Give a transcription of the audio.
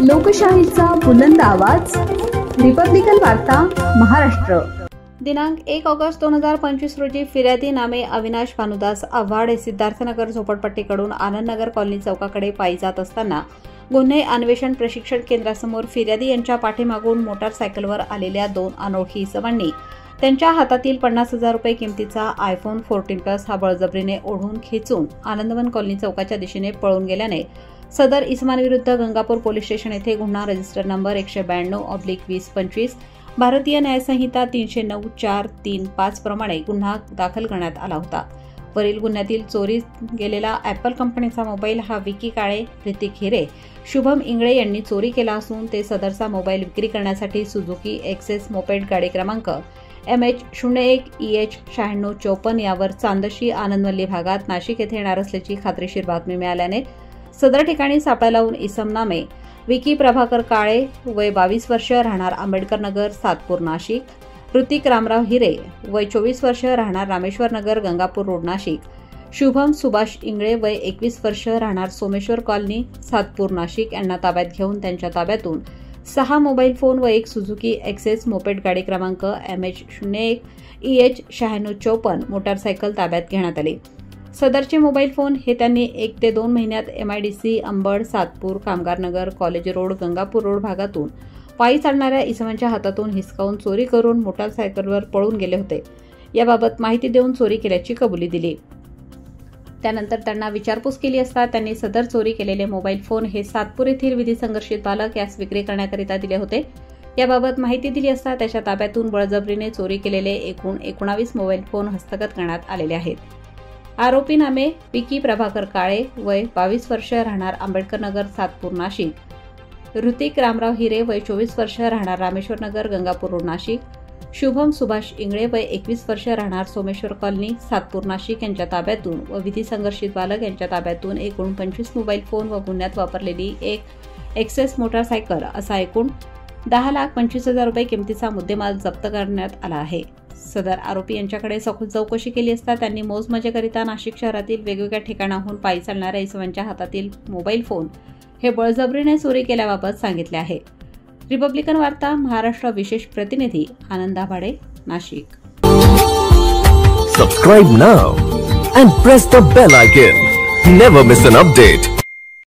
लोकशाहीचा बुलंद आवाज, रिपब्लिकन वार्ता महाराष्ट्र। दिनांक 1 ऑगस्ट 2025 रोजी फिर्यादी नामे अविनाश भानुदास आव्हाड हे सिद्धार्थनगर झोपडपट्टीकडून आनंदनगर कॉलनी चौकाकडे पायी जात असताना गुन्हे अन्वेषण प्रशिक्षण केंद्रासमोर फिर्यादी यांच्या पाठीमागून मोटारसायकलवर आलेल्या 2 अनोळखी इसमांनी त्यांच्या हातातील 50,000 रुपये किमतीचा आयफोन 14 प्लस हा बळजबरीने ओढून खेचून आनंदवन कॉलनी चौकाच्या दिशेने पळून गेल्याने सदर इसमांविरुद्ध गंगापूर पोलीस स्टेशन येथे गुन्हा रजिस्टर नंबर 192/2025 भारतीय न्यायसंहिता 309(4)(3)(5) प्रमाणे गुन्हा दाखल करण्यात आला होता। वरील गुन्ह्यातील चोरी गेलेला ॲपल कंपनीचा मोबाईल हा विकी काळे, ऋतिक हिरे, शुभम इंगळे यांनी चोरी केला असून ते सदरचा मोबाईल विक्री करण्यासाठी सुझुकी एक्सेस मोपेड गाडी क्रमांक MH01EH9654 यावर चांदशी आनंदवल्ली भागात नाशिक येथे येणार असल्याची खात्रीशीर बातमी मिळाल्याने सदर ठिकाणी सापळा लावून इसम नामे विकी प्रभाकर काळे वय 22 वर्ष राहणार आंबेडकर नगर सातपूर नाशिक, ऋतिक रामराव हिरे वय 24 वर्ष राहणार रामेश्वर नगर गंगापूर रोड नाशिक, शुभम सुभाष इंगळे वय 21 वर्ष राहणार सोमेश्वर कॉलनी सातपूर नाशिक यांना ताब्यात घेऊन त्यांच्या ताब्यातून 6 मोबाईल फोन व 1 सुझुकी एक्सेस मोपेड गाडी क्रमांक MH01EH9654 मोटारसायकल ताब्यात घेण्यात आली। सदरचे मोबाईल फोन हे त्यांनी 1 ते 2 महिन्यात MIDC Ambad Satpur Kamgarnagar college road Gangapur road भागातून पायी चालणाऱ्या इसमांच्या हातातून हिसकावून चोरी करून मोटारसायकलवर पळून गेले होते। याबाबत माहिती देऊन चोरी केल्याची कबुली दिली। त्यानंतर त्यांना विचारपूस केली असता त्यांनी सदर चोरी केलेले मोबाईल फोन हे सातपूर येथील विधी संघर्षित बालक यास विक्री करण्याकरिता दिले होते। याबाबत माहिती दिली असता त्याच्या ताब्यातून बळजबरीने चोरी केलेले एकूण 19 मोबाईल फोन हस्तगत करण्यात आलेले आहेत। आरोपी नामे विकी प्रभाकर काळे वय 22 वर्ष राहणार आंबेडकर नगर सातपूर नाशिक, ऋतिक रामराव हिरे वय 24 वर्ष राहणार रामेश्वर नगर गंगापूर रोड नाशिक, शुभम सुभाष इंगळे वय 21 वर्ष राहणार सोमेश्वर कॉलनी सातपूर नाशिक यांच्या ताब्यातून व विधी संघर्षित बालक यांच्या ताब्यातून एकूण 25 मोबाईल फोन व गुन्ह्यात वापरलेली 1 एक्सेस मोटारसायकल असा एकूण 10,25,000 रुपये किमतीचा मुद्देमाल जप्त करण्यात आला आहे। सदर आरोपी यांच्याकडे सखोल चौकशी केली असता त्यांनी मोजमजेकरिता नाशिक शहरातील वेगवेगळ्या ठिकाणाहून पायी चालणाऱ्या इसमांच्या हातातील मोबाईल फोन हे बळजबरीने चोरी केल्याबाबत सांगितले आहे। रिपब्लिकन वार्ता महाराष्ट्र विशेष प्रतिनिधी आनंद आभाडे, Nashik. Subscribe now and press the bell icon. Never miss an update.